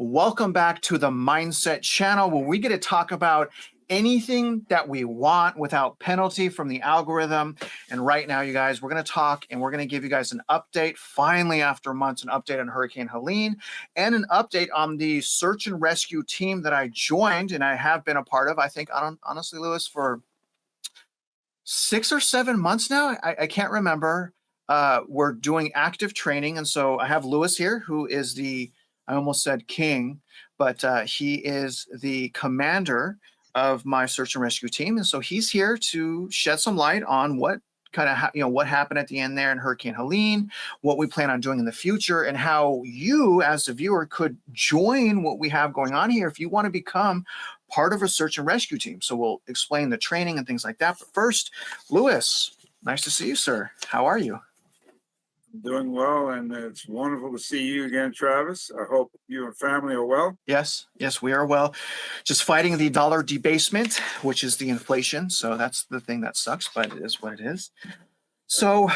Welcome back to the Mindset Channel, where we get to talk about anything that we want without penalty from the algorithm. And right now, you guys, we're going to talk and we're going to give you guys an update, finally, after months, an update on Hurricane Helene and an update on the search and rescue team that I joined and I have been a part of, I think, honestly, Lewis, for 6 or 7 months now. I can't remember. We're doing active training. And so I have Lewis here, who is I almost said king, but he is the commander of my search and rescue team. And so he's here to shed some light on what kind of, what happened at the end there in Hurricane Helene, what we plan on doing in the future, and how you as the viewer could join what we have going on here if you want to become part of a search and rescue team. So we'll explain the training and things like that. But first, Lewis, nice to see you, sir. How are you? Doing well, and it's wonderful to see you again, Travis. I hope you and family are well. Yes, we are well. Just fighting the dollar debasement, which is the inflation. So that's the thing that sucks, but it is what it is. So,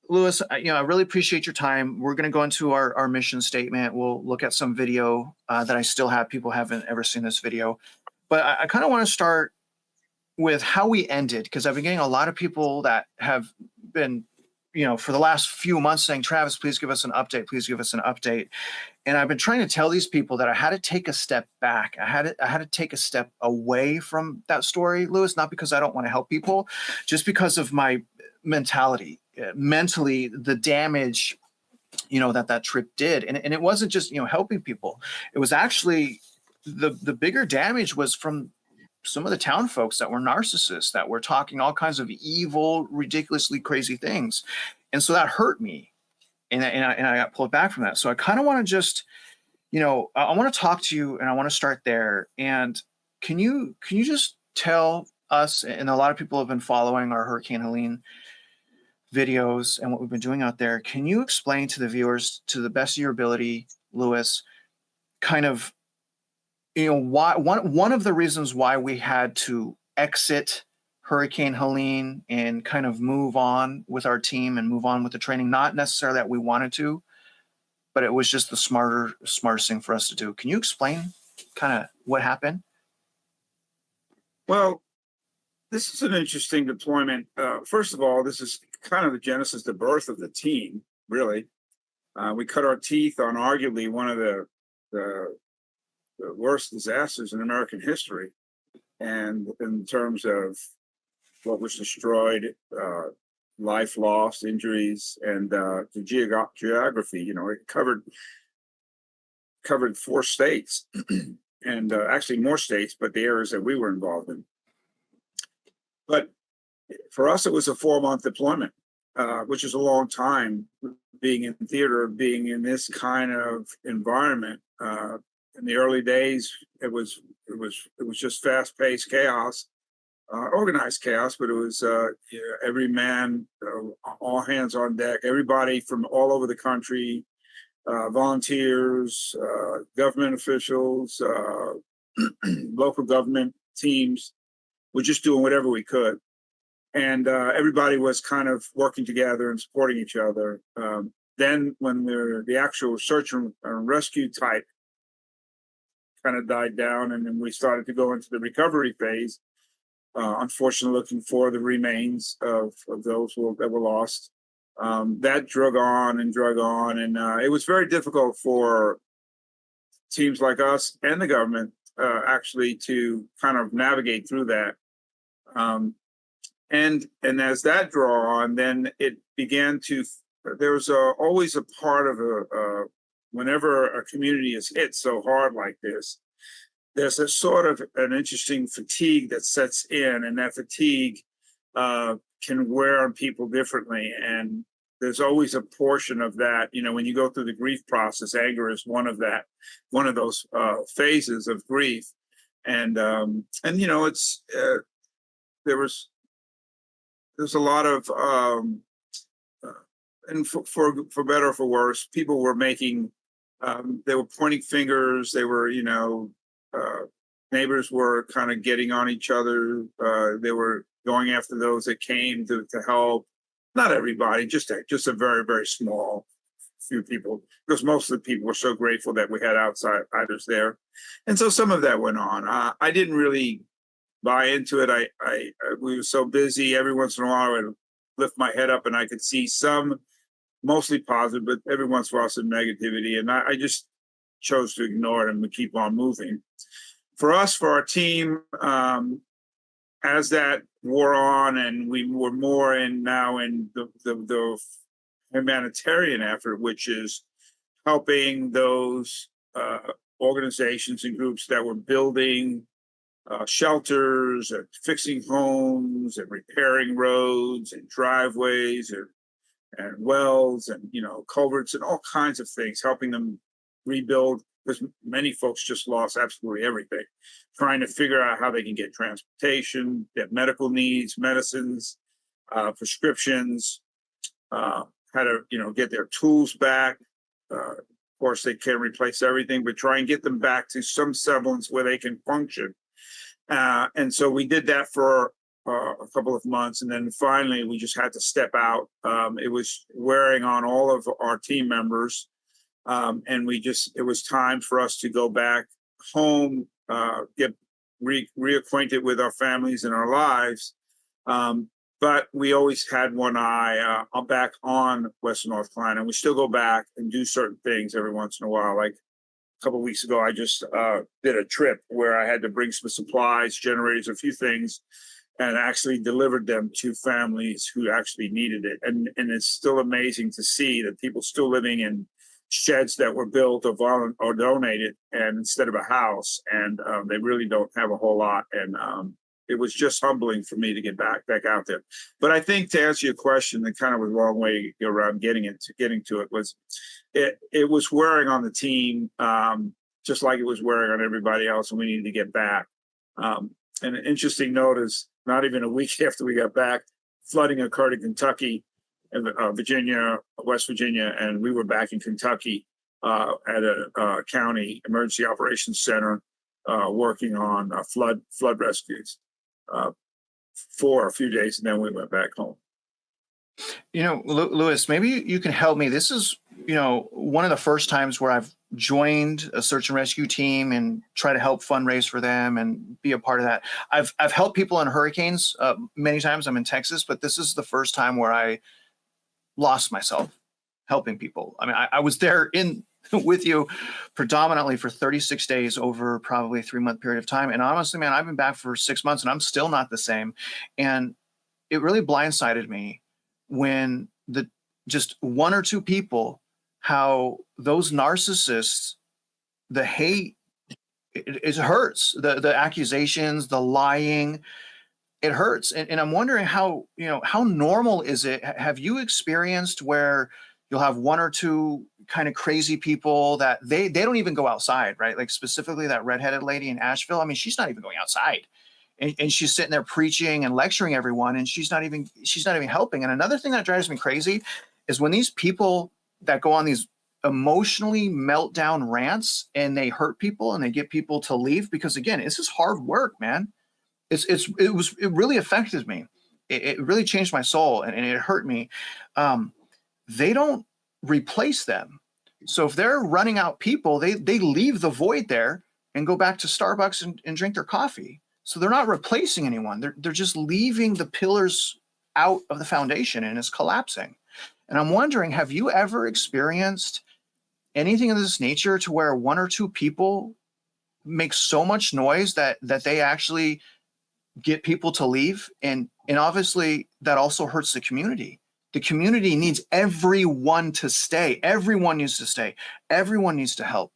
Lewis, I really appreciate your time. We're going to go into our mission statement. We'll look at some video that I still have. People haven't ever seen this video. But I kind of want to start with how we ended, because I've been getting a lot of people that have been for the last few months saying, Travis, please give us an update. Please give us an update. And I've been trying to tell these people that I had to take a step back. I had to take a step away from that story, Lewis, not because I don't want to help people, just because of my mentality, mentally, the damage, that trip did. And it wasn't just, helping people. It was actually the bigger damage was from some of the town folks that were narcissists, that were talking all kinds of evil, ridiculously crazy things. And so that hurt me. And I got pulled back from that. So I kind of want to just, I want to talk to you, and I want to start there. And can you just tell us, and a lot of people have been following our Hurricane Helene videos and what we've been doing out there. Can you explain to the viewers, to the best of your ability, Lewis, kind of, why one of the reasons why we had to exit Hurricane Helene and kind of move on with our team and move on with the training, not necessarily that we wanted to, but it was just the smartest thing for us to do. Can you explain kind of what happened? Well, this is an interesting deployment. First of all, this is kind of the genesis, the birth of the team, really. We cut our teeth on arguably one of the worst disasters in American history, and in terms of what was destroyed, life lost, injuries, and the geography. It covered 4 states, and actually more states, but the areas that we were involved in. But for us, it was a 4-month deployment, which is a long time, being in theater, being in this kind of environment. In the early days, it was just fast-paced chaos, organized chaos, but it was every man, all hands on deck, everybody from all over the country, volunteers, government officials, local government teams. We're just doing whatever we could, and everybody was kind of working together and supporting each other. Then, when the actual search and rescue type kind of died down, and then we started to go into the recovery phase. Unfortunately, looking for the remains of those that were lost. That drug on, and it was very difficult for teams like us and the government actually to kind of navigate through that. And as that draw on, then it began to. There was always a part of whenever a community is hit so hard like this, there's a sort of an interesting fatigue that sets in, and that fatigue can wear on people differently. And there's always a portion of that, when you go through the grief process, anger is one of those phases of grief. And it's there's a lot of and for better or for worse, people were making. They were pointing fingers. They were, neighbors were kind of getting on each other. They were going after those that came to help. Not everybody, just a very, very small few people, because most of the people were so grateful that we had outsiders there. And so some of that went on. I didn't really buy into it. We were so busy. Every once in a while, I would lift my head up and I could see some mostly positive, but every once in a while some negativity. And I just chose to ignore it and we keep on moving. For us, for our team, as that wore on and we were more in now in the humanitarian effort, which is helping those organizations and groups that were building shelters and fixing homes and repairing roads and driveways and wells and culverts and all kinds of things, helping them rebuild, because many folks just lost absolutely everything, trying to figure out how they can get transportation, get medical needs, medicines, prescriptions, how to get their tools back. Of course, they can't replace everything, but try and get them back to some semblance where they can function. And so we did that for a couple of months, and then finally we just had to step out. It was wearing on all of our team members, and it was time for us to go back home, get reacquainted with our families and our lives. But we always had one eye back on Western North Carolina, and we still go back and do certain things every once in a while. Like a couple of weeks ago, I just did a trip where I had to bring some supplies, generators, a few things, and actually delivered them to families who actually needed it. And it's still amazing to see that people still living in sheds that were built or donated, and instead of a house, and they really don't have a whole lot. And it was just humbling for me to get back out there. But I think to answer your question, the kind of was a long way around getting to it was it was wearing on the team, just like it was wearing on everybody else, and we needed to get back. And an interesting note is, not even a week after we got back, flooding occurred in Kentucky and Virginia, West Virginia, and we were back in Kentucky at a county emergency operations center working on flood rescues for a few days, and then we went back home. Louis, maybe you can help me. This is, one of the first times where I've joined a search and rescue team and try to help fundraise for them and be a part of that. I've helped people in hurricanes many times. I'm in Texas, but this is the first time where I lost myself helping people. I mean, I was there with you predominantly for 36 days over probably a 3-month period of time. And honestly, man, I've been back for 6 months and I'm still not the same. And it really blindsided me when just one or two people, how those narcissists, the hate, it hurts. The accusations, the lying, it hurts. And I'm wondering how normal is it? Have you experienced where you'll have one or two kind of crazy people that they don't even go outside, right? Like specifically that redheaded lady in Asheville. I mean, she's not even going outside. And she's sitting there preaching and lecturing everyone, and she's not even helping. And another thing that drives me crazy is when these people that go on these emotionally meltdown rants and they hurt people and they get people to leave, because again, this is hard work, man. It really affected me. It really changed my soul, and it hurt me. They don't replace them. So if they're running out people, they leave the void there and go back to Starbucks and drink their coffee. So they're not replacing anyone. They're just leaving the pillars out of the foundation, and it's collapsing. And I'm wondering, have you ever experienced anything of this nature to where one or two people make so much noise that they actually get people to leave? And obviously that also hurts the community. The community needs everyone to stay. Everyone needs to stay. Everyone needs to help.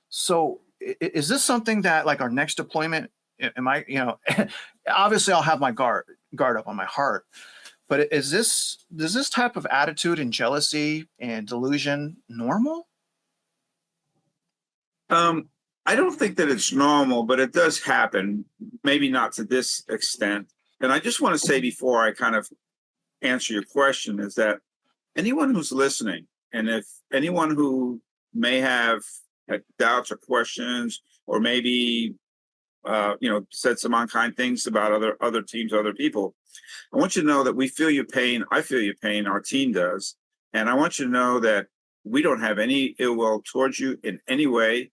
So is this something that, like, our next deployment, am I, obviously I'll have my guard up on my heart, but does this type of attitude and jealousy and delusion normal? I don't think that it's normal, but it does happen, maybe not to this extent. And I just want to say before I kind of answer your question is that anyone who's listening, and if anyone who may have had doubts or questions, or maybe said some unkind things about other teams, other people, I want you to know that we feel your pain. I feel your pain. Our team does. And I want you to know that we don't have any ill will towards you in any way.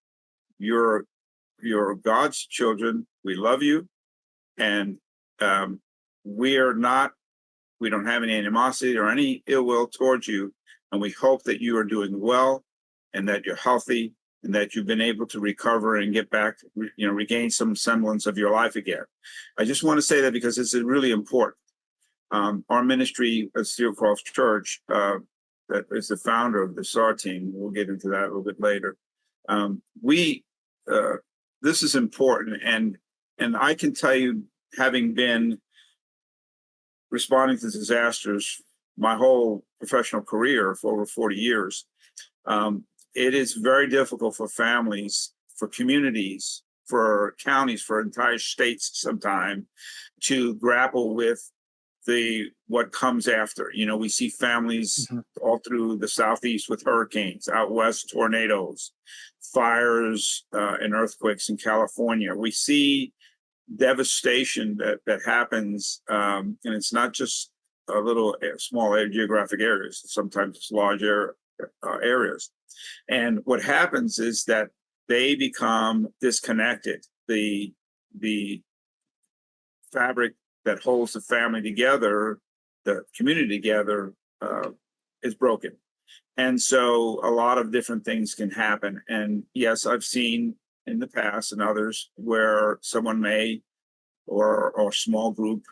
You're God's children. We love you, and we don't have any animosity or any ill will towards you, and we hope that you are doing well, and that you're healthy, and that you've been able to recover and get back, regain some semblance of your life again. I just want to say that because it's really important. Our ministry at Steel Cross Church, that is the founder of the SAR team, we'll get into that a little bit later. This is important, and I can tell you, having been responding to disasters my whole professional career for over 40 years, it is very difficult for families, for communities, for counties, for entire states sometimes to grapple with what comes after. We see families all through the Southeast with hurricanes, out west tornadoes, fires, and earthquakes in California. We see devastation that happens, and it's not just small geographic areas. Sometimes it's large areas. And what happens is that they become disconnected. The fabric that holds the family together, the community together, is broken. And so a lot of different things can happen. And yes, I've seen in the past and others where someone may, or a small group,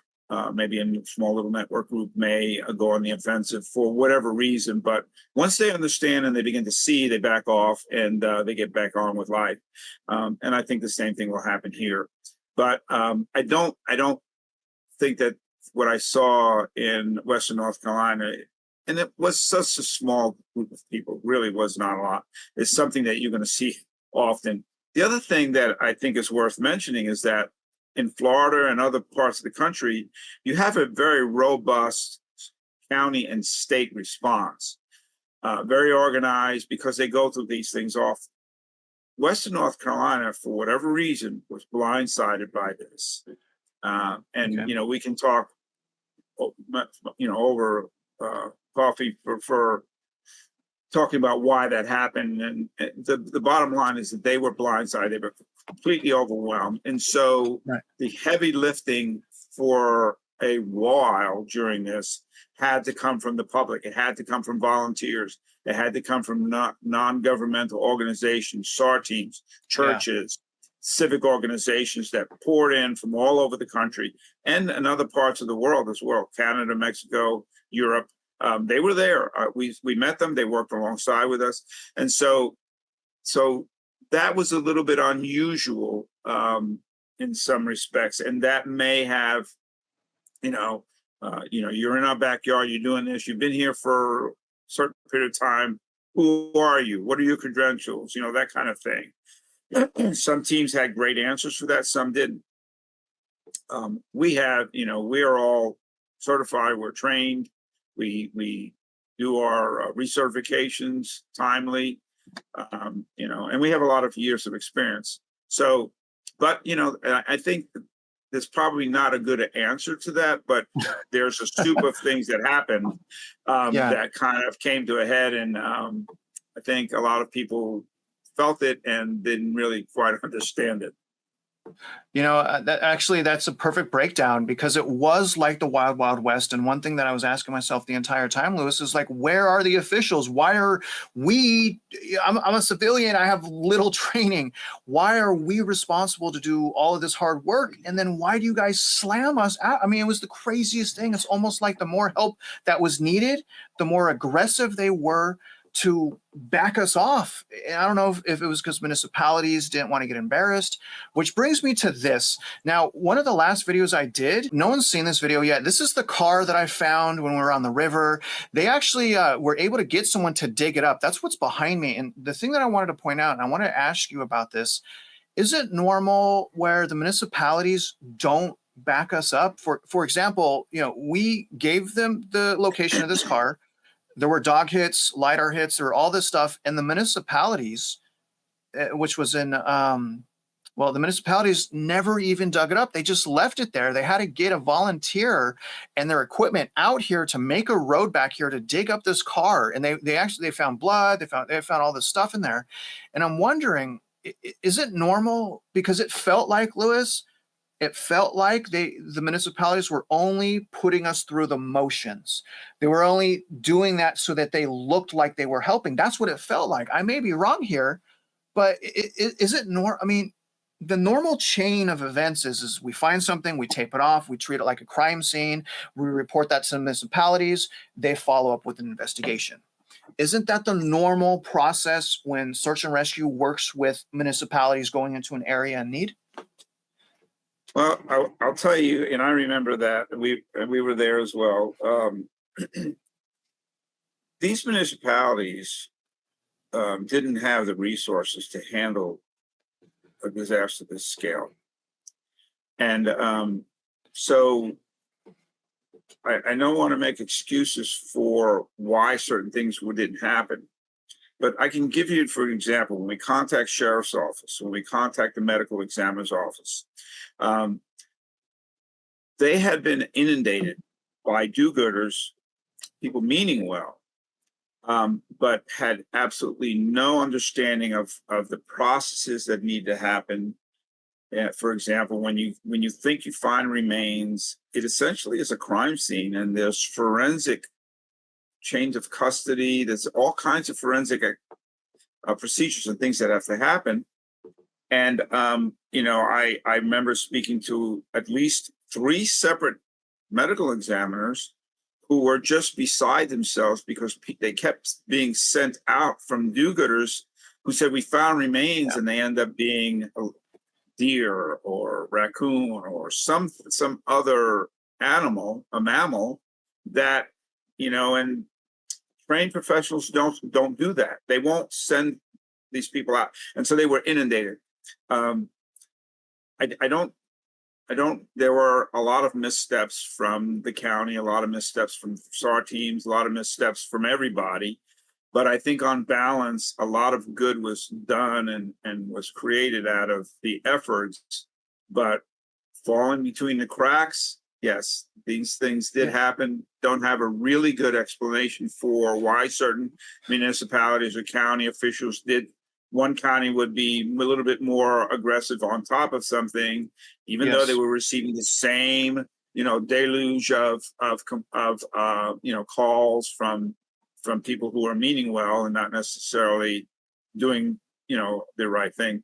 maybe a small little network group may go on the offensive for whatever reason. But once they understand and they begin to see, they back off and they get back on with life. And I think the same thing will happen here. But I don't think that what I saw in Western North Carolina, and it was such a small group of people, really was not a lot, is something that you're going to see often. The other thing that I think is worth mentioning is that in Florida and other parts of the country, you have a very robust county and state response, very organized, because they go through these things often. Western North Carolina, for whatever reason, was blindsided by this. And, okay, we can talk, over coffee for talking about why that happened. And the bottom line is that they were blindsided. They were completely overwhelmed. And so the heavy lifting for a while during this had to come from the public. It had to come from volunteers. It had to come from non-governmental organizations, SAR teams, churches, civic organizations that poured in from all over the country and in other parts of the world as well, Canada, Mexico, Europe. They were there. We met them. They worked alongside with us. And so that was a little bit unusual in some respects. And that may have, you're in our backyard, you're doing this, you've been here for a certain period of time. Who are you? What are your credentials? That kind of thing. Some teams had great answers for that. Some didn't. We have, we are all certified. We're trained. We do our recertifications timely, and we have a lot of years of experience. So, but, I think there's probably not a good answer to that, but there's a soup of things that happened that kind of came to a head. And I think a lot of people felt it and didn't really quite understand it. That's a perfect breakdown, because it was like the Wild Wild West. And one thing that I was asking myself the entire time, Lewis, is like, where are the officials? Why are we, I'm a civilian, I have little training. Why are we responsible to do all of this hard work? And then why do you guys slam us out? I mean, it was the craziest thing. It's almost like the more help that was needed, the more aggressive they were to back us off. I don't know if it was because municipalities didn't want to get embarrassed, which brings me to this. Now, one of the last videos I did, no one's seen this video yet. This is the car that I found when we were on the river. They actually were able to get someone to dig it up. That's what's behind me. And the thing that I wanted to point out, and I want to ask you about this, is it normal where the municipalities don't back us up? For example, we gave them the location of this car. There were dog hits, LiDAR hits, or all this stuff. And the municipalities, which was in, Well, the municipalities never even dug it up. They just left it there. They had to get a volunteer and their equipment out here to make a road back here to dig up this car. And they found blood. They found all this stuff in there. And I'm wondering, is it normal? Because it felt like, Lewis, it felt like the municipalities were only putting us through the motions. They were only doing that so that they looked like they were helping. That's what it felt like. I may be wrong here, but is it I mean, the normal chain of events is we find something, we tape it off, we treat it like a crime scene, we report that to municipalities, they follow up with an investigation. Isn't that the normal process when search and rescue works with municipalities going into an area in need? Well, I'll tell you, and I remember that we were there as well. These municipalities didn't have the resources to handle a disaster this scale, and so I don't want to make excuses for why certain things didn't happen. But I can give you, for example, when we contact sheriff's office, when we contact the medical examiner's office, they had been inundated by do-gooders, people meaning well, but had absolutely no understanding of the processes that need to happen. For example, when you think you find remains, it essentially is a crime scene, and there's forensic chains of custody. There's all kinds of forensic procedures and things that have to happen. And I remember speaking to at least 3 separate medical examiners who were just beside themselves because they kept being sent out from do-gooders who said we found remains, and they end up being a deer or raccoon or some other animal, a mammal that, and trained professionals don't do that. They won't send these people out, and so they were inundated. There were a lot of missteps from the county, a lot of missteps from SAR teams, a lot of missteps from everybody. But I think on balance, a lot of good was done and was created out of the efforts. But falling between the cracks, yes, these things did happen. Don't have a really good explanation for why certain municipalities or county officials did. One county would be a little bit more aggressive on top of something, even though they were receiving the same, deluge of calls from people who are meaning well and not necessarily doing, the right thing.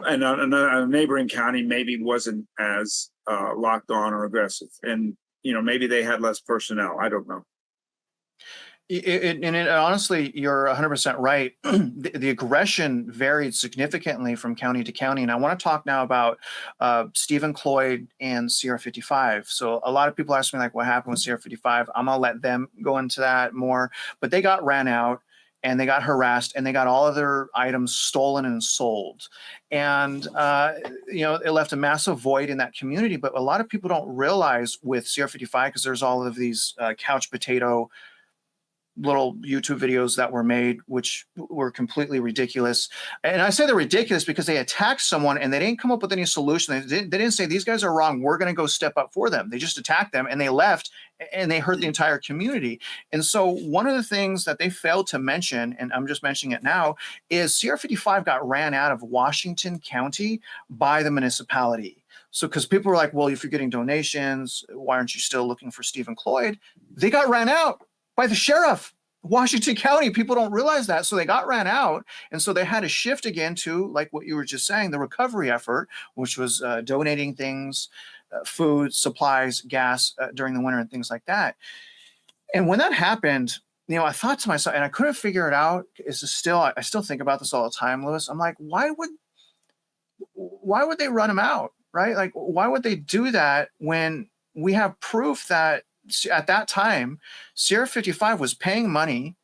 And a neighboring county maybe wasn't as locked on or aggressive, and maybe they had less personnel. I don't know. Honestly, you're 100% right. The aggression varied significantly from county to county. And I want to talk now about Stephen Cloyd and Sierra 55. So a lot of people ask me, like, what happened with Sierra 55? I'm going to let them go into that more. But they got ran out, and they got harassed, and they got all of their items stolen and sold. And, it left a massive void in that community. But a lot of people don't realize with Sierra 55, because there's all of these couch potato little YouTube videos that were made, which were completely ridiculous. And I say they're ridiculous because they attacked someone and they didn't come up with any solution. They didn't say, these guys are wrong, we're going to go step up for them. They just attacked them and they left, and they hurt the entire community. And so one of the things that they failed to mention, and I'm just mentioning it now, is Sierra 55 got ran out of Washington County by the municipality. So because people were like, well, if you're getting donations, why aren't you still looking for Stephen Cloyd? They got ran out by the sheriff, Washington County. People don't realize that. So they got ran out. And so they had to shift again to, like what you were just saying, the recovery effort, which was donating things, food, supplies, gas during the winter and things like that. And when that happened, I thought to myself, and I couldn't figure it out. I still think about this all the time, Lewis. I'm like, why would they run him out? Right? Like, why would they do that when we have proof that at that time, Sierra 55 was paying money,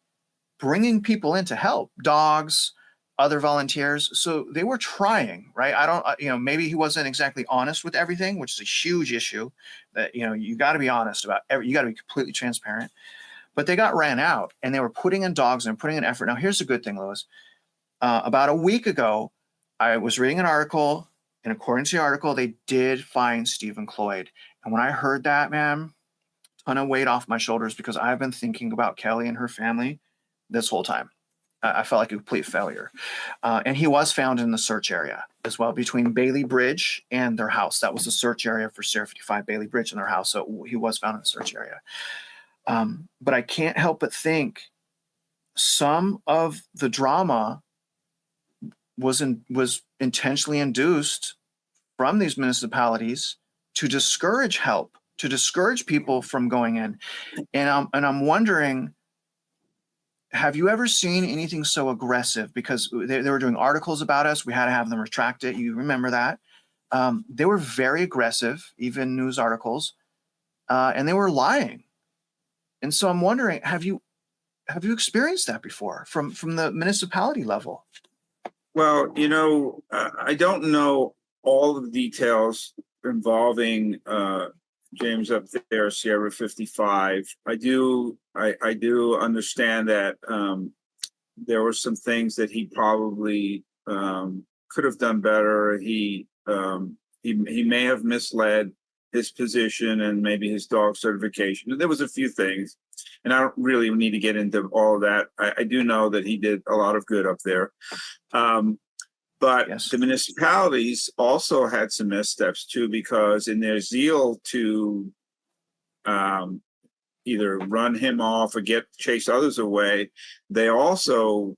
bringing people in to help, dogs, other volunteers. So they were trying, right? I don't, maybe he wasn't exactly honest with everything, which is a huge issue that, you got to be honest about you got to be completely transparent. But they got ran out, and they were putting in dogs and putting in effort. Now, here's the good thing, Lewis. About a week ago, I was reading an article And according to the article, they did find Stephen Cloyd. And when I heard that, man, ton of weight off my shoulders, because I've been thinking about Kelly and her family this whole time. I felt like a complete failure. And he was found in the search area as well, between Bailey Bridge and their house. That was the search area for Sierra 55, Bailey Bridge and their house. So he was found in the search area. But I can't help but think some of the drama was intentionally induced from these municipalities to discourage help, to discourage people from going in. And I'm wondering, have you ever seen anything so aggressive? Because they were doing articles about us. We had to have them retract it. You remember that. They were very aggressive, even news articles, and they were lying. And so I'm wondering, have you experienced that before from the municipality level? Well, I don't know all of the details involving James up there, Sierra 55. I do understand that there were some things that he probably could have done better. He may have misled his position and maybe his dog certification. There was a few things, and I don't really need to get into all of that. I do know that he did a lot of good up there. But Yes. the municipalities also had some missteps too, because in their zeal to either run him off or chase others away, they also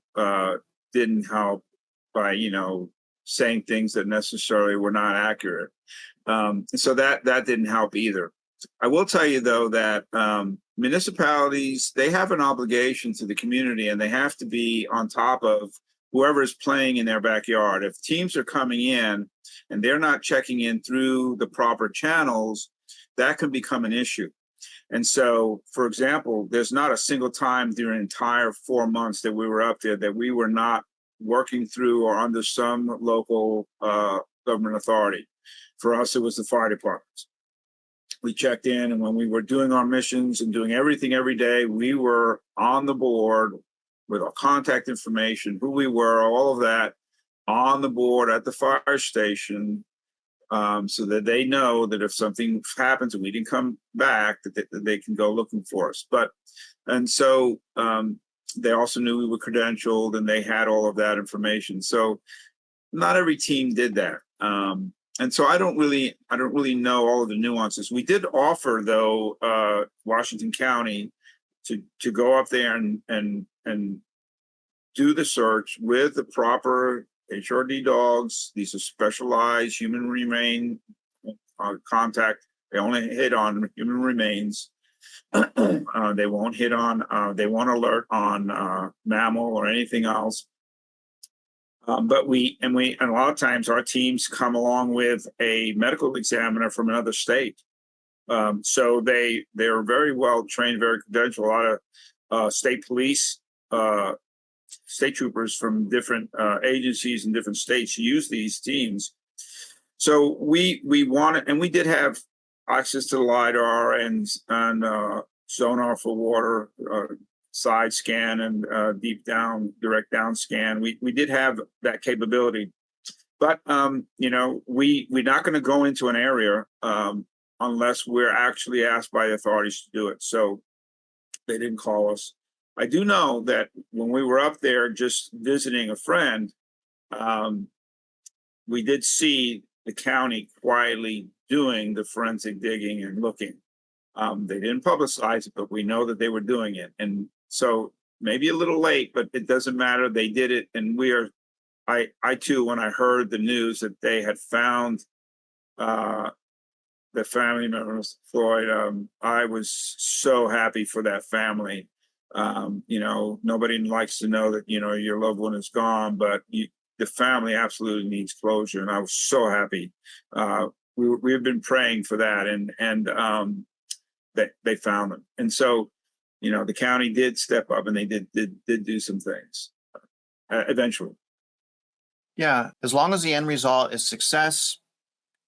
didn't help by saying things that necessarily were not accurate. So that didn't help either. I will tell you though that municipalities, they have an obligation to the community, and they have to be on top of whoever is playing in their backyard. If teams are coming in and they're not checking in through the proper channels, that can become an issue. And so, for example, there's not a single time during the entire 4 months that we were up there that we were not working through or under some local government authority. For us, it was the fire departments. We checked in, and when we were doing our missions and doing everything every day, we were on the board with our contact information, who we were, all of that on the board at the fire station, so that they know that if something happens and we didn't come back, that they can go looking for us. And so they also knew we were credentialed, and they had all of that information. So not every team did that. And so I don't really know all of the nuances. We did offer, though, Washington County to go up there and do the search with the proper HRD dogs. These are specialized human remain contact. They only hit on human remains. They won't hit on, they won't alert on mammal or anything else. But and a lot of times our teams come along with a medical examiner from another state. So they're very well trained, very credentialed. A lot of state police, state troopers from different agencies in different states use these teams. So we wanted, and we did have access to the LiDAR and sonar for water, side scan, and direct down scan. We did have that capability, but we're not going to go into an area unless we're actually asked by the authorities to do it. So they didn't call us. I do know that when we were up there just visiting a friend, we did see the county quietly doing the forensic digging and looking. They didn't publicize it, but we know that they were doing it. And so maybe a little late, but it doesn't matter. They did it. And I too, when I heard the news that they had found the family members, Floyd, I was so happy for that family. Nobody likes to know that, your loved one is gone, but the family absolutely needs closure. And I was so happy. We've been praying for that, and they found them. And so, the county did step up, and they did do some things eventually. Yeah, as long as the end result is success,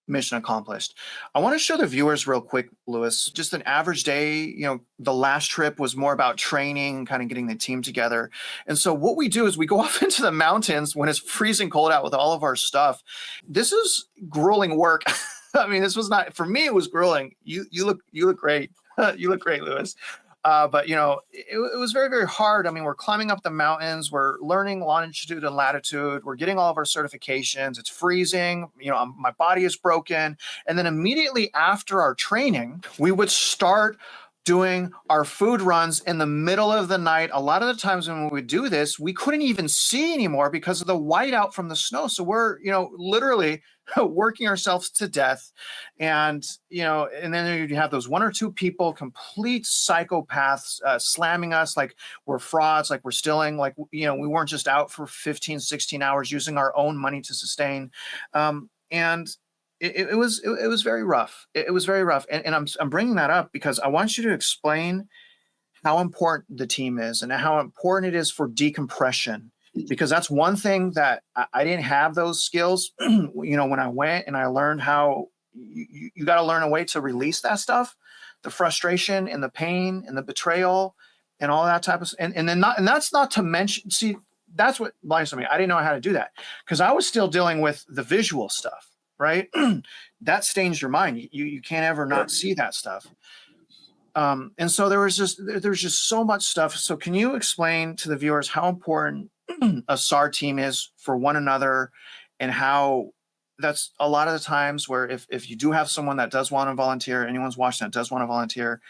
mission accomplished. I want to show the viewers real quick, Louis, just an average day. The last trip was more about training, kind of getting the team together. And so what we do is we go off into the mountains when it's freezing cold out with all of our stuff. This is grueling work. I mean, this was not, for me, it was grueling. You look great. You look great, Louis. But it was very, very hard. I mean, we're climbing up the mountains, we're learning longitude and latitude, we're getting all of our certifications. It's freezing, my body is broken. And then immediately after our training, we would start doing our food runs in the middle of the night. A lot of the times when we would do this, we couldn't even see anymore because of the whiteout from the snow. So we're, literally working ourselves to death. And, and then you have those one or two people, complete psychopaths, slamming us like we're frauds, like we're stealing, like, we weren't just out for 15, 16 hours using our own money to sustain. And it was very rough. It was very rough. And I'm bringing that up because I want you to explain how important the team is and how important it is for decompression, because that's one thing that I didn't have those skills, when I went, and I learned how you got to learn a way to release that stuff, the frustration and the pain and the betrayal and all that type of, and that's not to mention, see, that's what blinds me. I didn't know how to do that because I was still dealing with the visual stuff. Right? That stains your mind. You can't ever not see that stuff. And so there's just so much stuff. So can you explain to the viewers how important a SAR team is for one another, and how that's a lot of the times where if you do have someone that does want to volunteer, anyone's watching that does want to volunteer,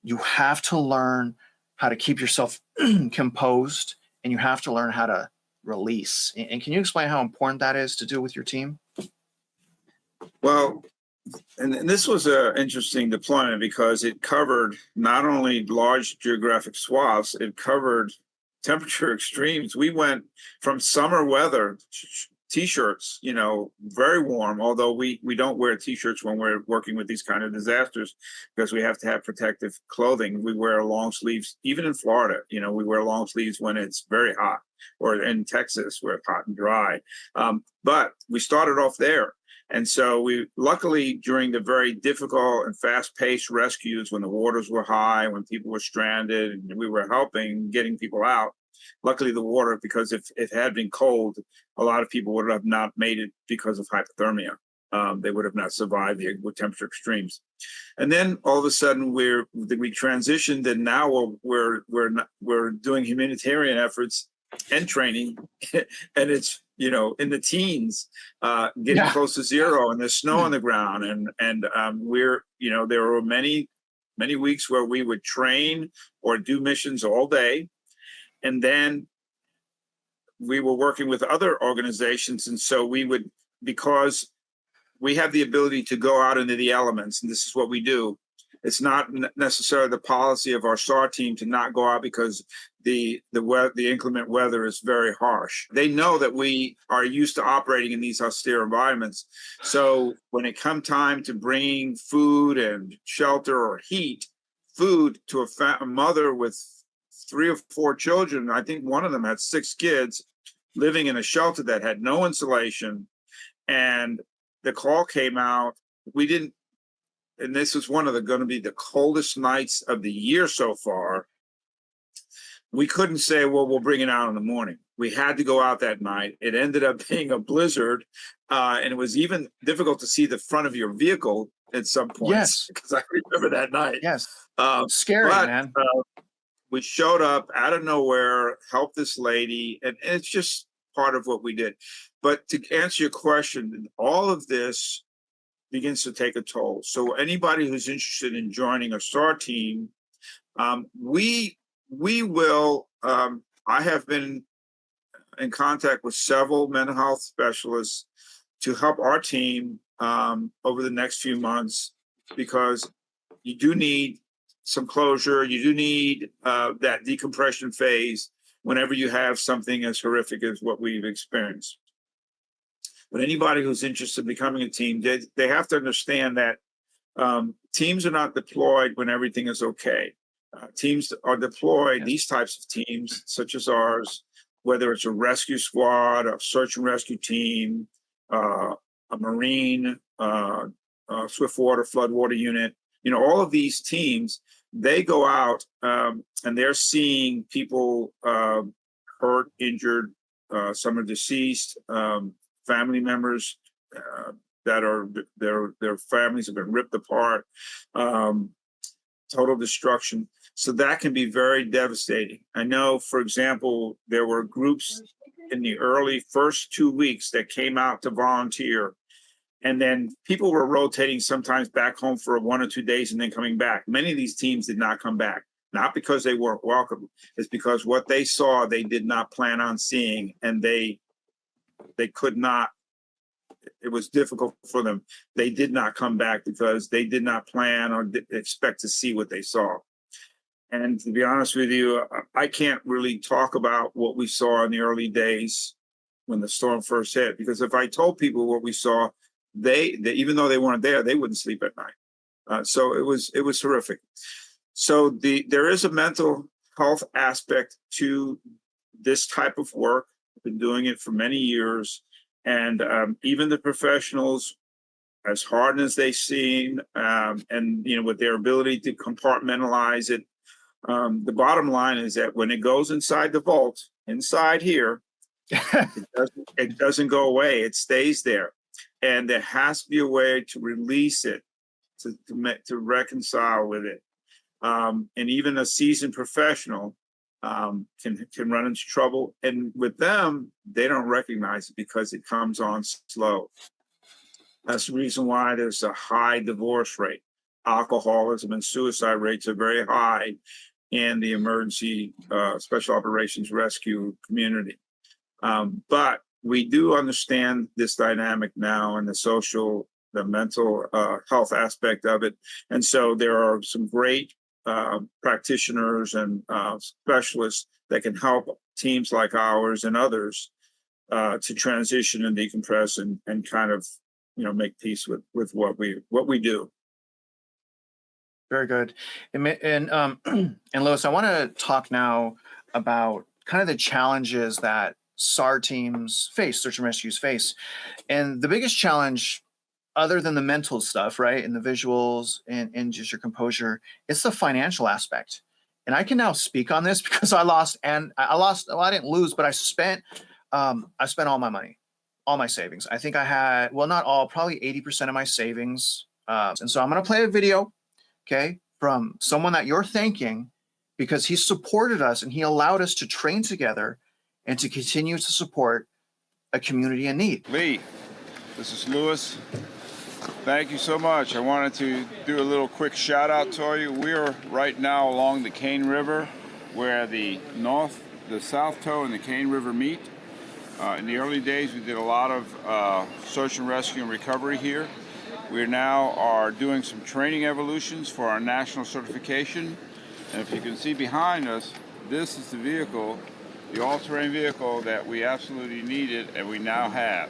you have to learn how to keep yourself composed, and you have to learn how to release. And can you explain how important that is to do with your team? Well, and this was an interesting deployment because it covered not only large geographic swaths, it covered temperature extremes. We went from summer weather, t-shirts, very warm, although we don't wear t-shirts when we're working with these kind of disasters because we have to have protective clothing. We wear long sleeves, even in Florida, we wear long sleeves when it's very hot, or in Texas where it's hot and dry. But we started off there. And so we, luckily, during the very difficult and fast-paced rescues, when the waters were high, when people were stranded, and we were helping getting people out, luckily the water, because if it had been cold, a lot of people would have not made it because of hypothermia. They would have not survived the temperature extremes. And then all of a sudden we transitioned, and now we're doing humanitarian efforts and training, and it's in the teens, getting close to zero, and there's snow on the ground, and we're there were many weeks where we would train or do missions all day, and then we were working with other organizations, and so we would, because we have the ability to go out into the elements, and this is what we do. It's not necessarily the policy of our SAR team to not go out because the inclement weather is very harsh. They know that we are used to operating in these austere environments. So when it come time to bringing food and shelter or heat, food to a mother with 3 or 4 children, I think one of them had 6 kids living in a shelter that had no insulation, and the call came out, and this was one of going to be the coldest nights of the year so far. We couldn't say, well, we'll bring it out in the morning. We had to go out that night. It ended up being a blizzard, and it was even difficult to see the front of your vehicle at some points. Yes, because I remember that night. Yes, scary, man. We showed up out of nowhere, helped this lady, and it's just part of what we did. But to answer your question, all of this begins to take a toll. So anybody who's interested in joining a SAR team, we will, I have been in contact with several mental health specialists to help our team over the next few months, because you do need some closure. You do need that decompression phase whenever you have something as horrific as what we've experienced. But anybody who's interested in becoming a team, they have to understand that teams are not deployed when everything is okay. Teams are deployed, yes. These types of teams, such as ours, whether it's a rescue squad, a search and rescue team, a Marine, Swiftwater Floodwater Unit. All of these teams, they go out and they're seeing people hurt, injured, some are deceased, family members that are their families have been ripped apart, total destruction. So that can be very devastating. I know, for example, there were groups in the early first 2 weeks that came out to volunteer. And then people were rotating sometimes back home for 1 or 2 days and then coming back. Many of these teams did not come back, not because they weren't welcome. It's because what they saw, they did not plan on seeing, and they could not. It was difficult for them. They did not come back because they did not plan or expect to see what they saw. And to be honest with you, I can't really talk about what we saw in the early days when the storm first hit, because if I told people what we saw, they even though they weren't there, they wouldn't sleep at night. So it was horrific. So there is a mental health aspect to this type of work. I've been doing it for many years, and even the professionals, as hard as they seem, and with their ability to compartmentalize it, the bottom line is that when it goes inside the vault, inside here, it doesn't go away. It stays there. And there has to be a way to release it, to reconcile with it. And even a seasoned professional can run into trouble. And with them, they don't recognize it because it comes on slow. That's the reason why there's a high divorce rate. Alcoholism and suicide rates are very high in the emergency special operations rescue community. But we do understand this dynamic now and the mental health aspect of it. And so there are some great practitioners and specialists that can help teams like ours and others to transition and decompress and kind of, make peace with what we do. Very good. And Louis, I want to talk now about kind of the challenges that SAR teams face, search and rescues face. And the biggest challenge, other than the mental stuff, right, and the visuals and just your composure, it's the financial aspect. And I can now speak on this because I didn't lose, but I spent all my money, all my savings. I think I had, well, not all, probably 80% of my savings. And so I'm going to play a video, okay, from someone that you're thanking because he supported us and he allowed us to train together and to continue to support a community in need. Lee, this is Louis. Thank you so much. I wanted to do a little quick shout out to you. We are right now along the Cane River where the South Toe and the Cane River meet. In the early days, we did a lot of search and rescue and recovery here. We now are doing some training evolutions for our national certification. And if you can see behind us, this is the vehicle, the all-terrain vehicle that we absolutely needed and we now have.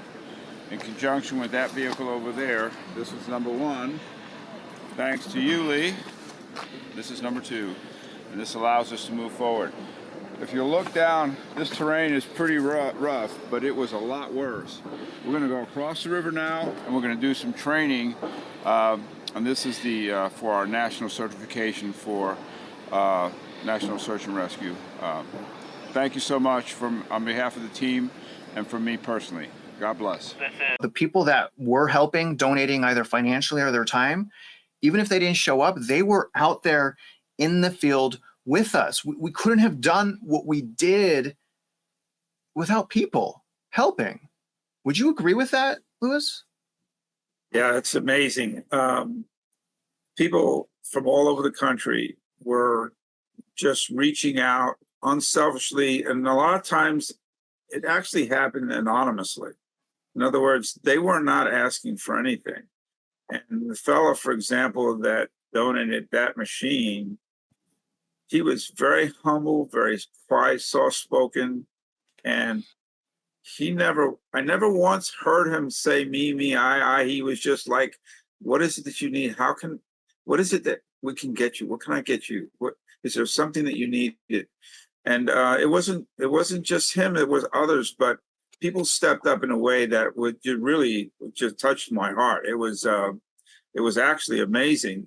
In conjunction with that vehicle over there, this is number 1. Thanks to you, Lee, this is number 2. And this allows us to move forward. If you look down, this terrain is pretty rough, but it was a lot worse. We're going to go across the river now, and we're going to do some training. And this is for our national certification for National Search and Rescue. Thank you so much on behalf of the team and from me personally. God bless. The people that were helping, donating either financially or their time, even if they didn't show up, they were out there in the field with us. We couldn't have done what we did without people helping. Would you agree with that, Louis? Yeah, it's amazing. People from all over the country were just reaching out unselfishly, and a lot of times it actually happened anonymously. In other words, they were not asking for anything. And the fellow, for example, that donated that machine, he was very humble, very quiet, soft-spoken, and I never once heard him say me, I. He was just like, what is it that you need? What is it that we can get you? What can I get you? Is there something that you needed? And it wasn't just him, it was others, but people stepped up in a way that would really just touched my heart. It was actually amazing.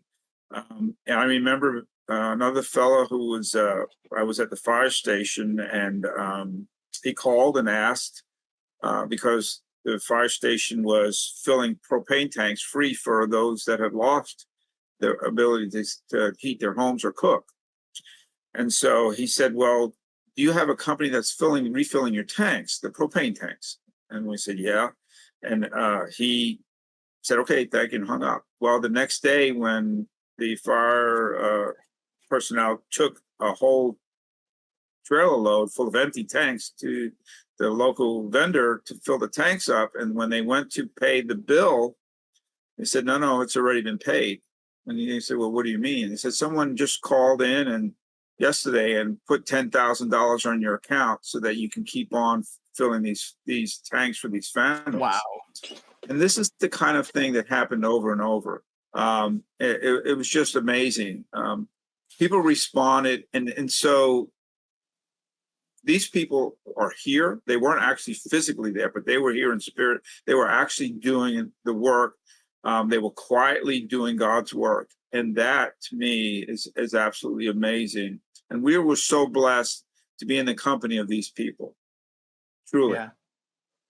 And I remember another fellow who was I was at the fire station, and he called and asked because the fire station was filling propane tanks free for those that had lost their ability to heat their homes or cook. And so he said, well, do you have a company that's refilling your tanks, the propane tanks? And we said, yeah. And he said, okay, thank you, and hung up. Well, the next day when the fire personnel took a whole trailer load full of empty tanks to the local vendor to fill the tanks up, and when they went to pay the bill, they said, no, it's already been paid. And he said, well, what do you mean? He said, someone just called in and yesterday and put $10,000 on your account so that you can keep on filling these tanks for these families. Wow. And this is the kind of thing that happened over and over. It was just amazing. People responded, and so these people are here. They weren't actually physically there, but they were here in spirit. They were actually doing the work. They were quietly doing God's work. And that to me is absolutely amazing. And we were so blessed to be in the company of these people. Truly.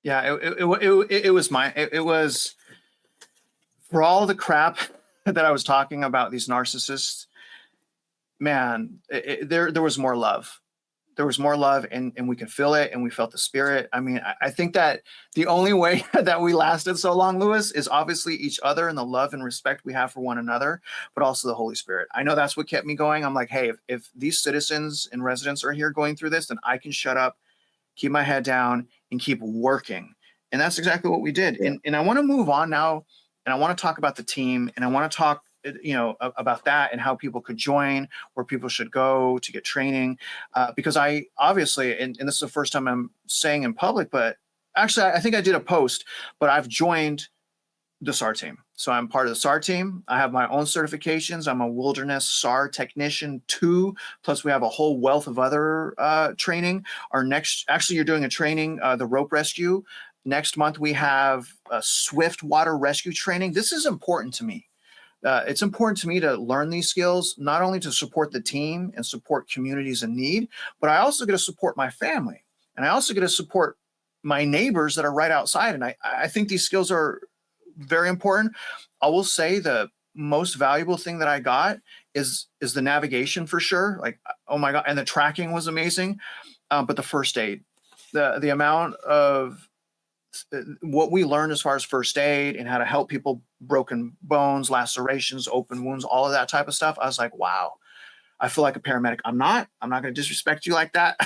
Yeah. It was for all the crap that I was talking about, these narcissists, man, there was more love. There was more love, and we could feel it, and we felt the spirit. I mean, I think that the only way that we lasted so long, Louis, is obviously each other and the love and respect we have for one another, but also the Holy Spirit. I know that's what kept me going. I'm like, hey, if these citizens and residents are here going through this, then I can shut up, keep my head down, and keep working. And that's exactly what we did. Yeah. And I want to move on now, and I want to talk about the team, and I want to talk about that and how people could join, where people should go to get training. Because I obviously, and this is the first time I'm saying in public, but actually I think I did a post, but I've joined the SAR team. So I'm part of the SAR team. I have my own certifications. I'm a wilderness SAR technician 2, plus we have a whole wealth of other training. You're doing a training, the rope rescue. Next month, we have a swift water rescue training. This is important to me. It's important to me to learn these skills, not only to support the team and support communities in need, but I also get to support my family. And I also get to support my neighbors that are right outside. And I think these skills are very important. I will say the most valuable thing that I got is the navigation for sure. Like, oh my God. And the tracking was amazing. But the first aid, the amount of what we learned as far as first aid and how to help people, broken bones, lacerations, open wounds, all of that type of stuff. I was like, wow, I feel like a paramedic. I'm not going to disrespect you like that.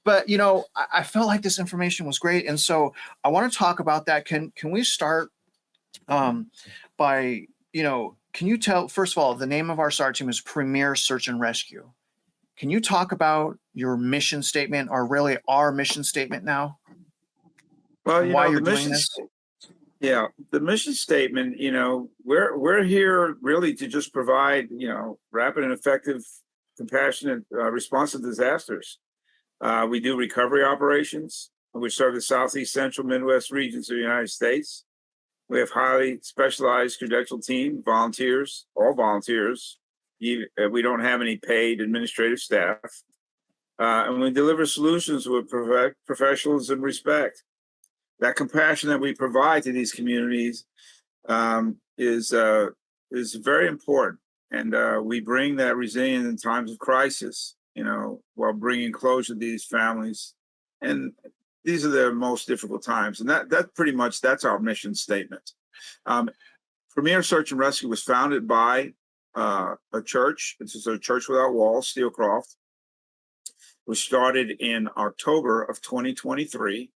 But, I felt like this information was great. And so I want to talk about that. Can we start by, can you tell, first of all, the name of our SAR team is Premier Search and Rescue. Can you talk about your mission statement, or really our mission statement now? Well, why you're doing this? Yeah, the mission statement, we're here really to just provide, rapid and effective, compassionate response to disasters. We do recovery operations. We serve the Southeast, Central, Midwest regions of the United States. We have highly specialized credentialed team, volunteers, all volunteers. We don't have any paid administrative staff. And we deliver solutions with professionals and respect. That compassion that we provide to these communities is very important, and we bring that resilience in times of crisis. While bringing closure to these families, and these are their most difficult times. And that pretty much that's our mission statement. Premier Search and Rescue was founded by a church. This is a Church Without Walls, Steelcroft. It was started in October of 2023.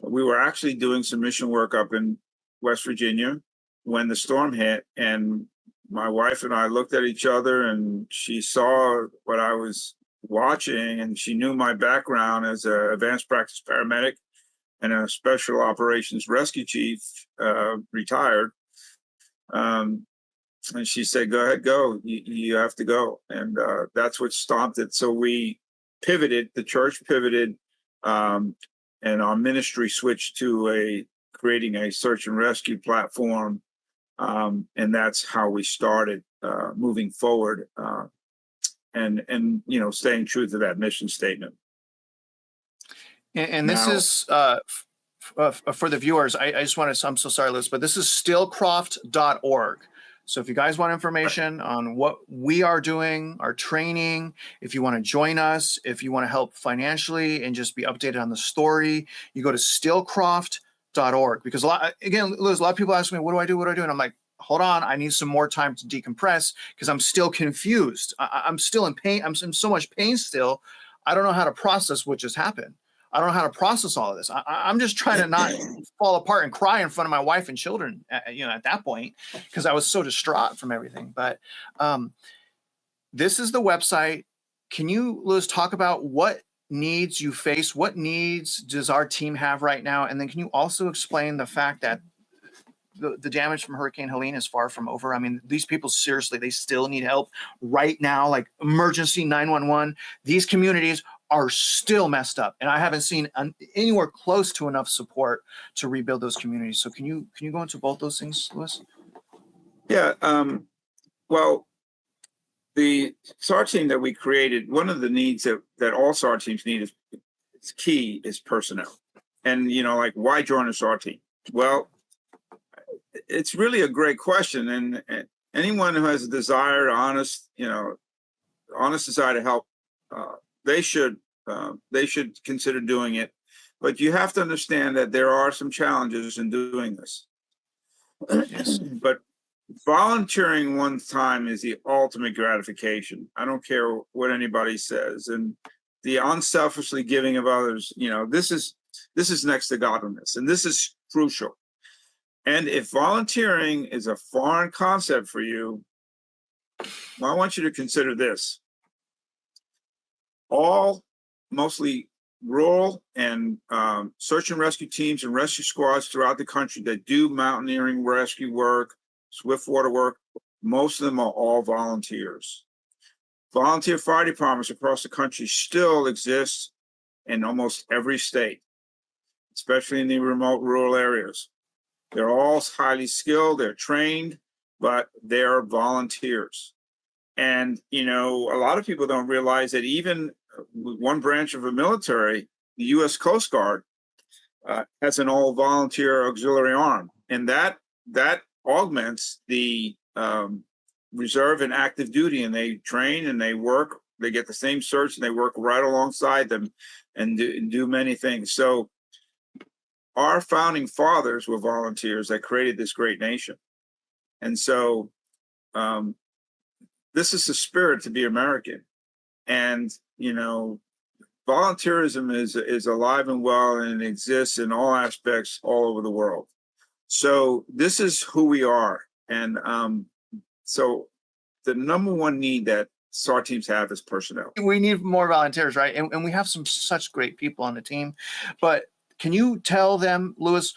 We were actually doing some mission work up in West Virginia when the storm hit, and my wife and I looked at each other, and she saw what I was watching, and she knew my background as an advanced practice paramedic and a special operations rescue chief, retired. And she said, go ahead, go. You have to go. And that's what stopped it. So we pivoted, the church pivoted our ministry switched to creating a search and rescue platform. And that's how we started moving forward and staying true to that mission statement. And this Now- is for the viewers. I just want to, I'm so sorry, Liz, but this is stillcroft.org. So if you guys want information on what we are doing, our training, if you want to join us, if you want to help financially and just be updated on the story, you go to stillcroft.org. Because again, Liz, a lot of people ask me, what do I do? What do I do? And I'm like, hold on, I need some more time to decompress because I'm still confused. I'm still in pain. I'm in so much pain still. I don't know how to process what just happened. I don't know how to process all of this. I'm just trying to not fall apart and cry in front of my wife and children, at that point, because I was so distraught from everything. But this is the website. Can you, Liz, talk about what needs you face? What needs does our team have right now? And then can you also explain the fact that the damage from Hurricane Helene is far from over? I mean, these people, seriously, they still need help right now, like emergency 911. These communities are still messed up, and I haven't seen anywhere close to enough support to rebuild those communities. So can you go into both those things, Louis? Yeah. Well, the SAR team that we created, one of the needs that all SAR teams need is key is personnel. And, like, why join a SAR team? Well, it's really a great question. And anyone who has a desire, honest desire to help, they should consider doing it. But you have to understand that there are some challenges in doing this. Yes. But volunteering one time is the ultimate gratification. I don't care what anybody says. And the unselfishly giving of others, this is next to godliness, and this is crucial. And if volunteering is a foreign concept for you, well, I want you to consider this. All mostly rural and search and rescue teams and rescue squads throughout the country that do mountaineering rescue work, swift water work, most of them are all volunteers. Volunteer fire departments across the country still exist in almost every state, especially in the remote rural areas. They're all highly skilled, they're trained, but they're volunteers. And, a lot of people don't realize that even one branch of the military, the U.S. Coast Guard, has an all volunteer auxiliary arm. And that augments the reserve and active duty, and they train and they work, they get the same search, and they work right alongside them and do many things. So our founding fathers were volunteers that created this great nation. And so this is the spirit to be American. And, volunteerism is alive and well, and it exists in all aspects all over the world. So this is who we are. And so the number one need that SAR teams have is personnel. We need more volunteers, right? And we have such great people on the team. But can you tell them, Louis,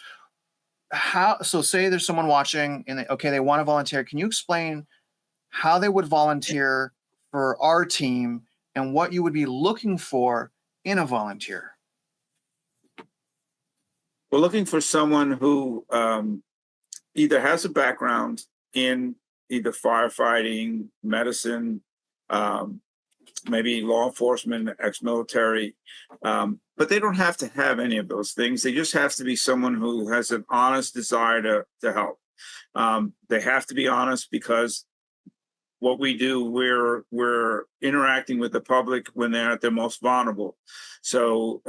so say there's someone watching and they want to volunteer. Can you explain how they would volunteer for our team and what you would be looking for in a volunteer? We're looking for someone who either has a background in either firefighting, medicine, maybe law enforcement, ex-military, but they don't have to have any of those things. They just have to be someone who has an honest desire to help. They have to be honest because what we do, we're interacting with the public when they're at their most vulnerable. So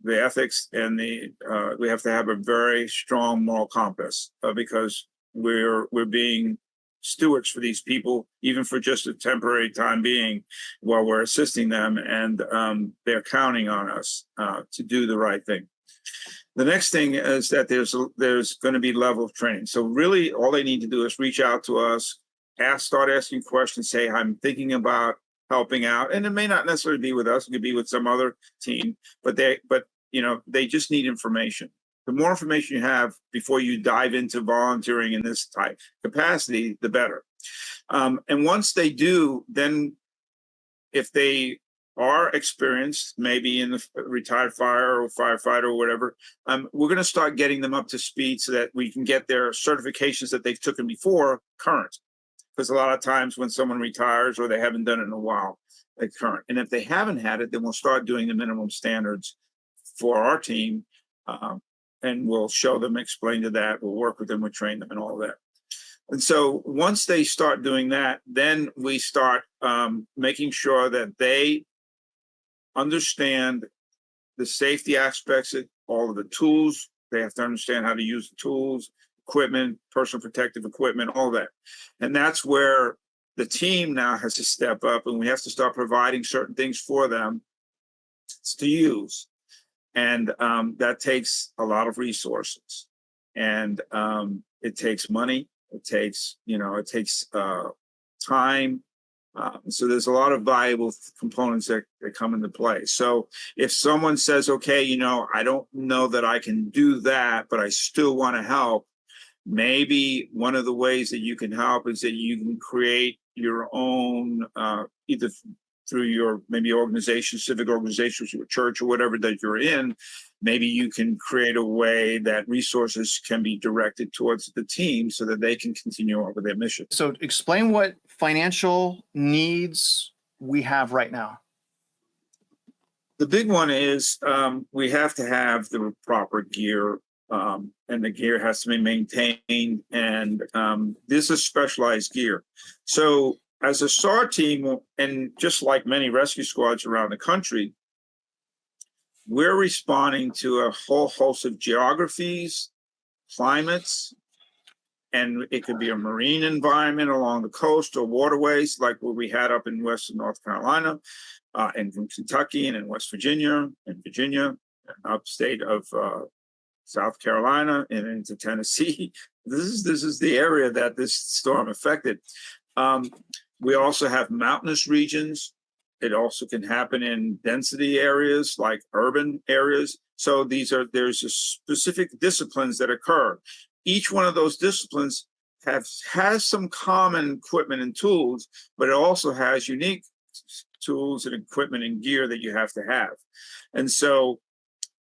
the ethics and we have to have a very strong moral compass because we're being stewards for these people, even for just a temporary time being, while we're assisting them, and they're counting on us to do the right thing. The next thing is that there's going to be level of training. So really, all they need to do is reach out to us, start asking questions, say, I'm thinking about helping out, and it may not necessarily be with us; it could be with some other team. But they just need information. The more information you have before you dive into volunteering in this type capacity, the better. And once they do, then if they are experienced, maybe in the retired fire or firefighter or whatever, we're going to start getting them up to speed so that we can get their certifications that they've taken before current. Because a lot of times when someone retires or they haven't done it in a while, they're current. And if they haven't had it, then we'll start doing the minimum standards for our team. And we'll show them, explain to that, we'll work with them, we'll train them and all that. And so once they start doing that, then we start making sure that they understand the safety aspects of all of the tools. They have to understand how to use the tools, equipment, personal protective equipment, all that. And that's where the team now has to step up, and we have to start providing certain things for them to use. And that takes a lot of resources, and it takes money. It takes, time. So there's a lot of valuable components that come into play. So if someone says, okay, I don't know that I can do that, but I still want to help, maybe one of the ways that you can help is that you can create your own, either through your maybe organization, civic organizations, your church or whatever that you're in, maybe you can create a way that resources can be directed towards the team so that they can continue on with their mission. So explain what financial needs we have right now. The big one is we have to have the proper gear, and the gear has to be maintained. And this is specialized gear. So as a SAR team, and just like many rescue squads around the country, we're responding to a whole host of geographies, climates, and it could be a marine environment along the coast or waterways, like what we had up in Western North Carolina, and from Kentucky and in West Virginia, and upstate of South Carolina and into Tennessee. This is the area that this storm affected. We also have mountainous regions. It also can happen in density areas like urban areas. So there's a specific disciplines that occur. Each one of those disciplines has some common equipment and tools, but it also has unique tools and equipment and gear that you have to have. And so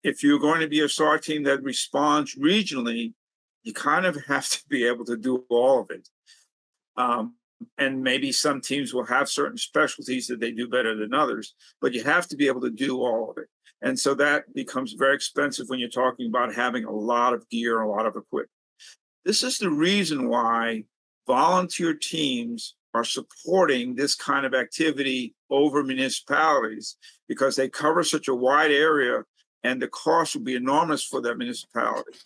if you're going to be a SAR team that responds regionally, you kind of have to be able to do all of it. And maybe some teams will have certain specialties that they do better than others, but you have to be able to do all of it. And so that becomes very expensive when you're talking about having a lot of gear, a lot of equipment. This is the reason why volunteer teams are supporting this kind of activity over municipalities, because they cover such a wide area and the cost will be enormous for that municipality.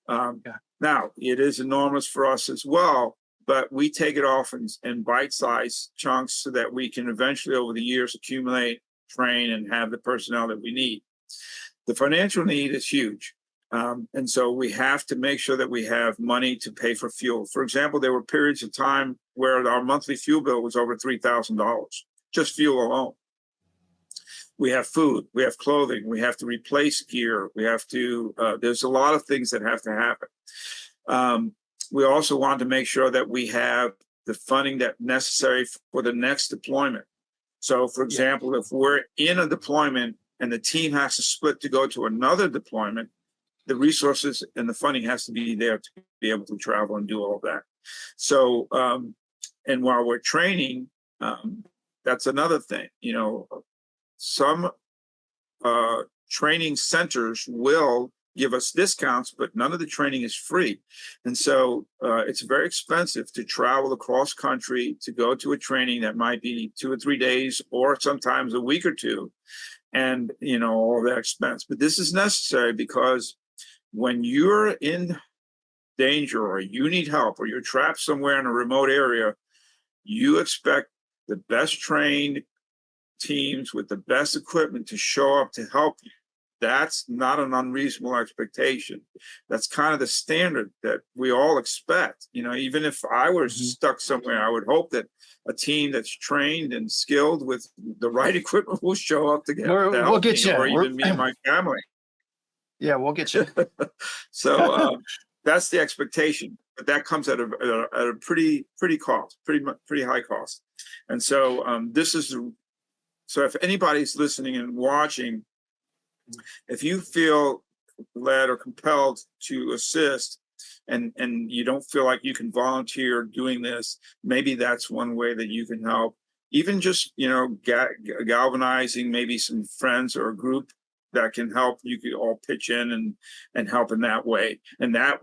Now, it is enormous for us as well, but we take it off in bite-sized chunks so that we can eventually, over the years, accumulate, train, and have the personnel that we need. The financial need is huge. And so we have to make sure that we have money to pay for fuel. For example, there were periods of time where our monthly fuel bill was over $3,000, just fuel alone. We have food, we have clothing, we have to replace gear, we have to, there's a lot of things that have to happen. We also want to make sure that we have the funding that's necessary for the next deployment. So, for example, if we're in a deployment and the team has to split to go to another deployment, the resources and the funding has to be there to be able to travel and do all of that. So, and while we're training, that's another thing. Some training centers will give us discounts, but none of the training is free. And so it's very expensive to travel across country to go to a training that might be 2 or 3 days or sometimes a week or two, and all that expense. But this is necessary because when you're in danger or you need help or you're trapped somewhere in a remote area, you expect the best trained teams with the best equipment to show up to help you. That's not an unreasonable expectation. That's kind of the standard that we all expect. Even if I were stuck somewhere, I would hope that a team that's trained and skilled with the right equipment will show up to get We'll get you, or even me and my family. Yeah, we'll get you. So that's the expectation, but that comes at a pretty high cost. And so this is So if anybody's listening and watching, if you feel led or compelled to assist, and you don't feel like you can volunteer doing this, maybe that's one way that you can help. Even just, galvanizing maybe some friends or a group that can help. You could all pitch in and help in that way. And that,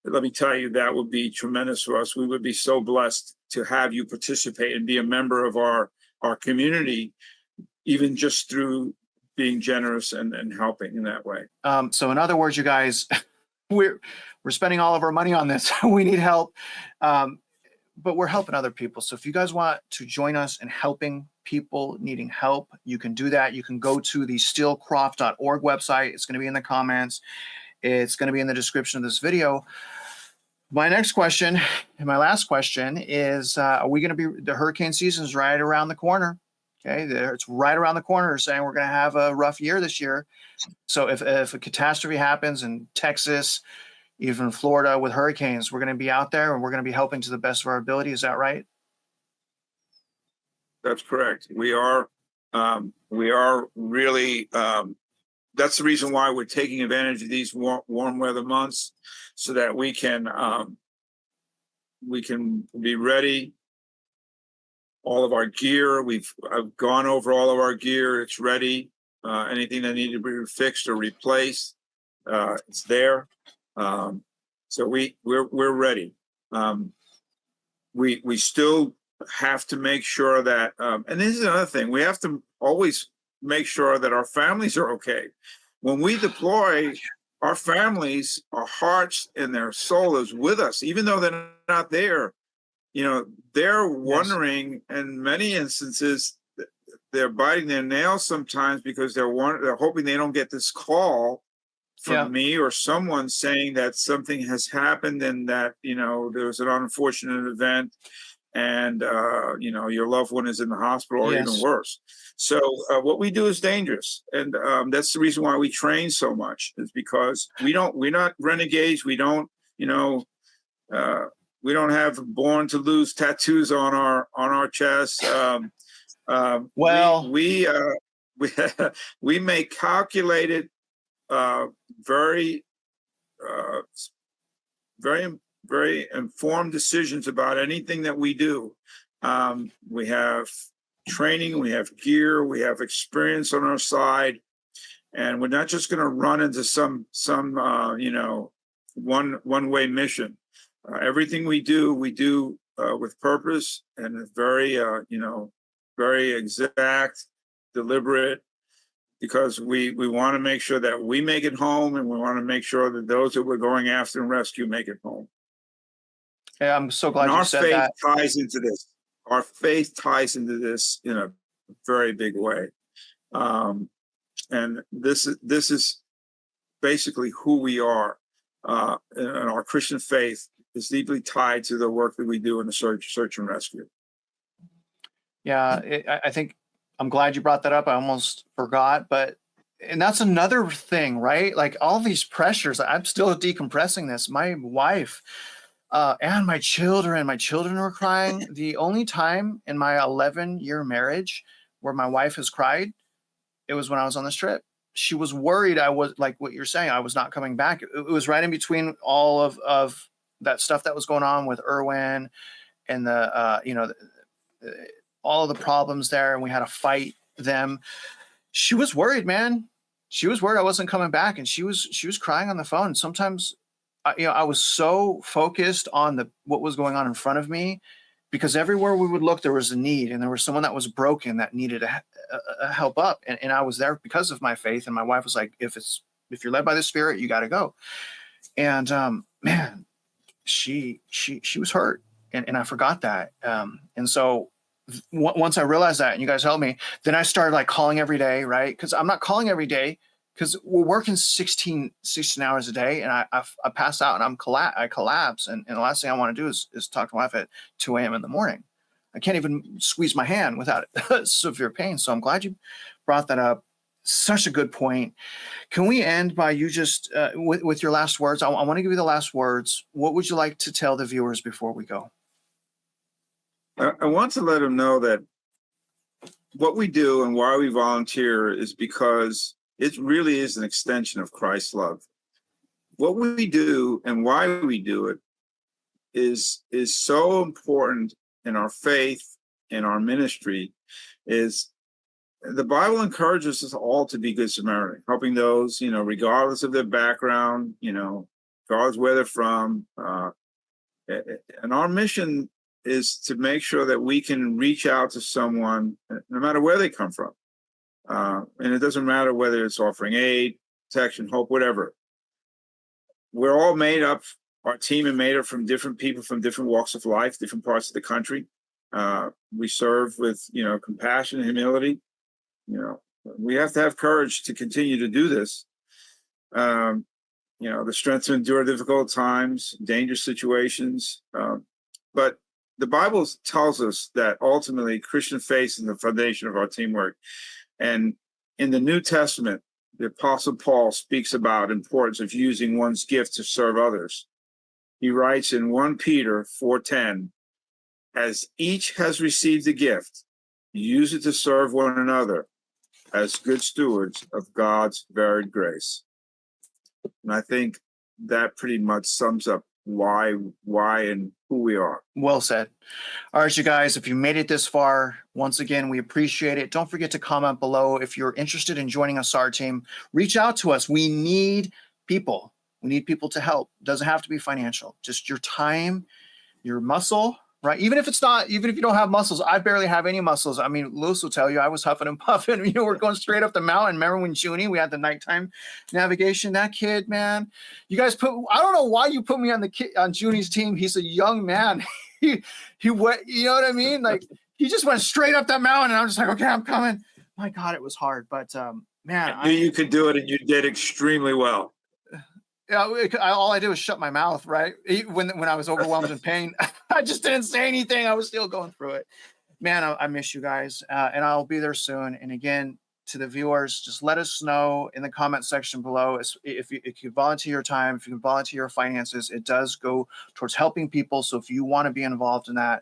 let me tell you, that would be tremendous for us. We would be so blessed to have you participate and be a member of our community, even just through being generous and helping in that way. So in other words, you guys, we're spending all of our money on this. We need help, but we're helping other people. So if you guys want to join us in helping people needing help, you can do that. You can go to the steelcroft.org website. It's going to be in the comments. It's going to be in the description of this video. My next question and my last question is, are we going to be, the hurricane season is right around the corner. Okay, it's right around the corner, saying we're going to have a rough year this year. So if a catastrophe happens in Texas, even Florida with hurricanes, we're going to be out there and we're going to be helping to the best of our ability. Is that right? That's correct. We are really, that's the reason why we're taking advantage of these warm weather months, so that we can be ready. All of our gear, I've gone over all of our gear. It's ready. Anything that needed to be fixed or replaced, it's there. So we're ready. We still have to make sure that, and this is another thing, we have to always make sure that our families are okay. When we deploy, our families, our hearts and their soul is with us, even though they're not there. They're wondering, in many instances, they're biting their nails sometimes because they're hoping they don't get this call from me or someone saying that something has happened and that, there was an unfortunate event and, your loved one is in the hospital or even worse. So what we do is dangerous. And that's the reason why we train so much, is because we're not renegades. We don't, we don't have born to lose tattoos on our chests. We make calculated, very informed decisions about anything that we do. We have training, we have gear, we have experience on our side, and we're not just going to run into some one-way mission. Everything we do with purpose and very very exact, deliberate, because we want to make sure that we make it home, and we want to make sure that those that we're going after and rescue make it home. Yeah, I'm so glad you said that. Our faith ties into this. Our faith ties into this in a very big way, and this is basically who we are. And our Christian faith is deeply tied to the work that we do in the search and rescue. Yeah, I think I'm glad you brought that up. I almost forgot, and that's another thing, right? Like all these pressures, I'm still decompressing this. My wife and my children were crying. The only time in my 11-year marriage where my wife has cried, it was when I was on this trip. She was worried I was, like what you're saying, I was not coming back. It was right in between all of that stuff that was going on with Irwin and all of the problems there, and we had to fight them. She was worried, man. She was worried I wasn't coming back, and she was crying on the phone. Sometimes, I was so focused on what was going on in front of me, because everywhere we would look, there was a need, and there was someone that was broken that needed a help up, and I was there because of my faith. And my wife was like, "If you're led by the Spirit, you got to go." And man, she was hurt, and I forgot that. And so once I realized that, and you guys helped me, then I started like calling every day, right? Because I'm not calling every day, because we're working 16 hours a day, and I pass out and I collapse, and the last thing I want to do is talk to my wife at 2 a.m. in the morning. I can't even squeeze my hand without severe pain. So I'm glad you brought that up. Such a good point. Can we end by you just with your last words? I want to give you the last words. What would you like to tell the viewers before we go? I want to let them know that what we do and why we volunteer is because it really is an extension of Christ's love. What we do and why we do it is so important in our faith, in our ministry, is the Bible encourages us all to be good Samaritan, helping those, regardless of their background, regardless where they're from. And our mission is to make sure that we can reach out to someone, no matter where they come from. And it doesn't matter whether it's offering aid, protection, hope, whatever. We're all made up, our team is made up from different people from different walks of life, different parts of the country. We serve with, compassion and humility. We have to have courage to continue to do this. The strength to endure difficult times, dangerous situations. But the Bible tells us that ultimately Christian faith is the foundation of our teamwork. And in the New Testament, the Apostle Paul speaks about importance of using one's gift to serve others. He writes in 1 Peter 4:10, as each has received a gift, use it to serve one another as good stewards of God's varied grace. And I think that pretty much sums up why and who we are. Well said. All right, you guys, if you made it this far, once again, we appreciate it. Don't forget to comment below. If you're interested in joining us, our team, reach out to us. We need people. We need people to help. It doesn't have to be financial, just your time, your muscle, right? Even if you don't have muscles, I barely have any muscles. I mean, Lewis will tell you, I was huffing and puffing. We're going straight up the mountain. Remember when Junie, we had the nighttime navigation? That kid, man, you guys I don't know why you put me on Junie's team. He's a young man. he went, you know what I mean? Like, he just went straight up that mountain, and I'm just like, okay, I'm coming. My God, it was hard, but man, I knew you could do it, and you did extremely well. Yeah, all I did was shut my mouth, right? When I was overwhelmed in pain, I just didn't say anything. I was still going through it. Man, I miss you guys, and I'll be there soon. And again, to the viewers, just let us know in the comment section below if you volunteer your time, if you can volunteer your finances. It does go towards helping people. So if you want to be involved in that,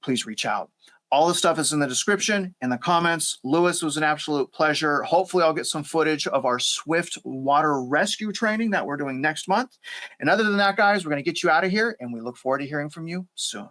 please reach out. All the stuff is in the description, in the comments. Lewis, was an absolute pleasure. Hopefully I'll get some footage of our Swift water rescue training that we're doing next month. And other than that, guys, we're going to get you out of here, and we look forward to hearing from you soon.